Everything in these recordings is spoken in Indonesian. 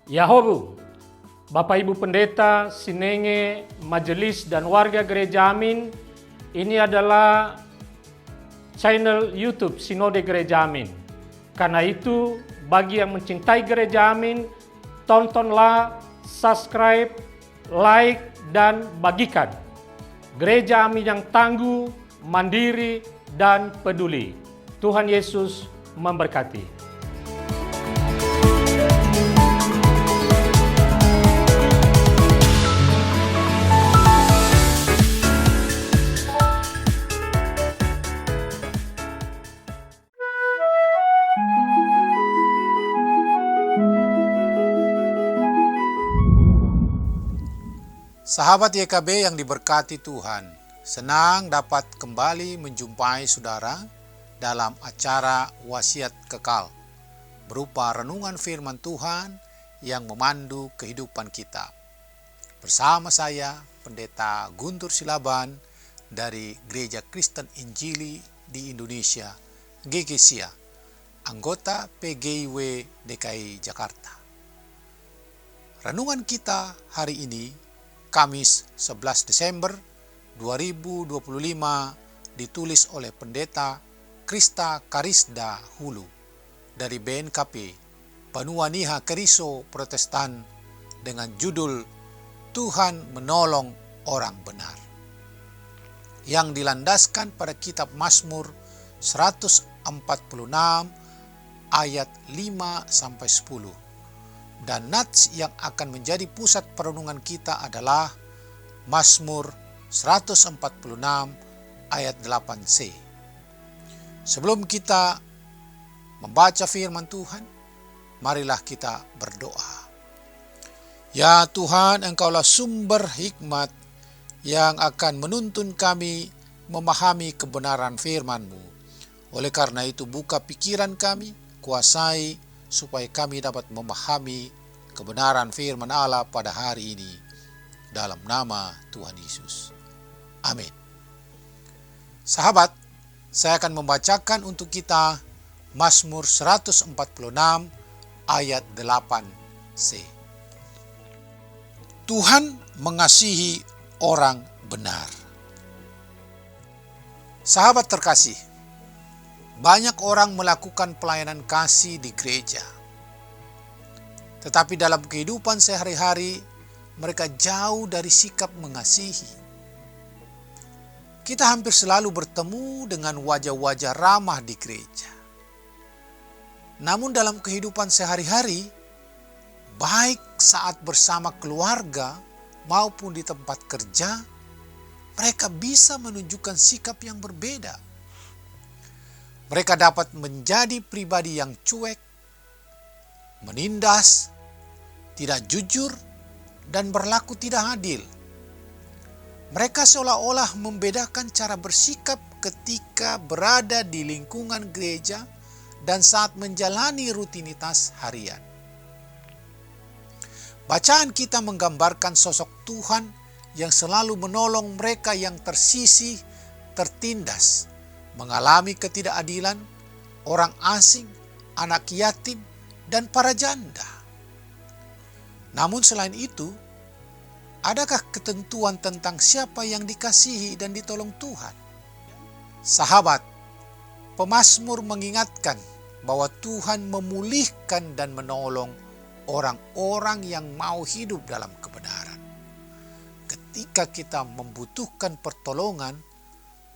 Yahobu, Bapak Ibu Pendeta, Sinenge, Majelis dan warga Gereja Amin, ini adalah channel YouTube Sinode Gereja Amin. Karena itu, bagi yang mencintai Gereja Amin, tontonlah, subscribe, like, dan bagikan. Gereja Amin yang tangguh, mandiri, dan peduli. Tuhan Yesus memberkati. Sahabat YKB yang diberkati Tuhan, senang dapat kembali menjumpai saudara dalam acara Wasiat Kekal, berupa renungan firman Tuhan yang memandu kehidupan kita. Bersama saya, Pendeta Guntur Silaban dari Gereja Kristen Injili di Indonesia, GKSIA, anggota PGIW DKI Jakarta. Renungan kita hari ini, Kamis 11 Desember 2025, ditulis oleh Pendeta Krista Karisda Hulu dari BNKP Banua Niha Keriso Protestan dengan judul Tuhan Menolong Orang Benar, yang dilandaskan pada kitab Mazmur 146 ayat 5-10. Dan nats yang akan menjadi pusat perenungan kita adalah Mazmur 146 ayat 8c. Sebelum kita membaca firman Tuhan, marilah kita berdoa. Ya Tuhan, Engkaulah sumber hikmat yang akan menuntun kami memahami kebenaran firman-Mu. Oleh karena itu, buka pikiran kami, kuasai supaya kami dapat memahami kebenaran firman Allah pada hari ini. Dalam nama Tuhan Yesus. Amin. Sahabat, saya akan membacakan untuk kita Mazmur 146 ayat 8c. Tuhan mengasihi orang benar. Sahabat terkasih, banyak orang melakukan pelayanan kasih di gereja. Tetapi dalam kehidupan sehari-hari, mereka jauh dari sikap mengasihi. Kita hampir selalu bertemu dengan wajah-wajah ramah di gereja. Namun dalam kehidupan sehari-hari, baik saat bersama keluarga maupun di tempat kerja, mereka bisa menunjukkan sikap yang berbeda. Mereka dapat menjadi pribadi yang cuek, menindas, tidak jujur, dan berlaku tidak adil. Mereka seolah-olah membedakan cara bersikap ketika berada di lingkungan gereja dan saat menjalani rutinitas harian. Bacaan kita menggambarkan sosok Tuhan yang selalu menolong mereka yang tersisih, tertindas, mengalami ketidakadilan, orang asing, anak yatim, dan para janda. Namun selain itu, adakah ketentuan tentang siapa yang dikasihi dan ditolong Tuhan? Sahabat, pemazmur mengingatkan bahwa Tuhan memulihkan dan menolong orang-orang yang mau hidup dalam kebenaran. Ketika kita membutuhkan pertolongan,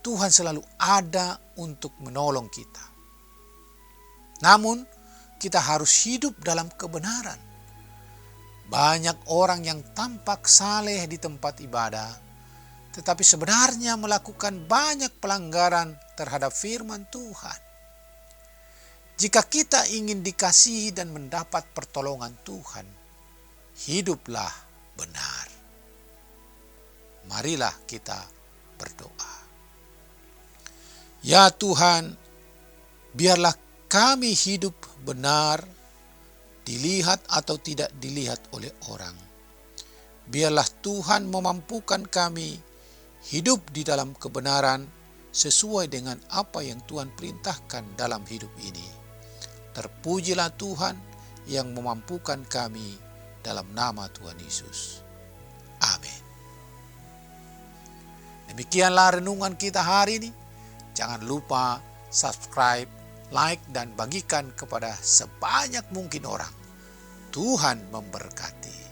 Tuhan selalu ada untuk menolong kita. Namun, kita harus hidup dalam kebenaran. Banyak orang yang tampak saleh di tempat ibadah, tetapi sebenarnya melakukan banyak pelanggaran terhadap firman Tuhan. Jika kita ingin dikasihi dan mendapat pertolongan Tuhan, hiduplah benar. Marilah kita berdoa. Ya Tuhan, biarlah kami hidup benar, dilihat atau tidak dilihat oleh orang. Biarlah Tuhan memampukan kami hidup di dalam kebenaran sesuai dengan apa yang Tuhan perintahkan dalam hidup ini. Terpujilah Tuhan yang memampukan kami. dalam nama Tuhan Yesus. Amin. Demikianlah renungan kita hari ini. Jangan lupa subscribe, like, dan bagikan kepada sebanyak mungkin orang. Tuhan memberkati.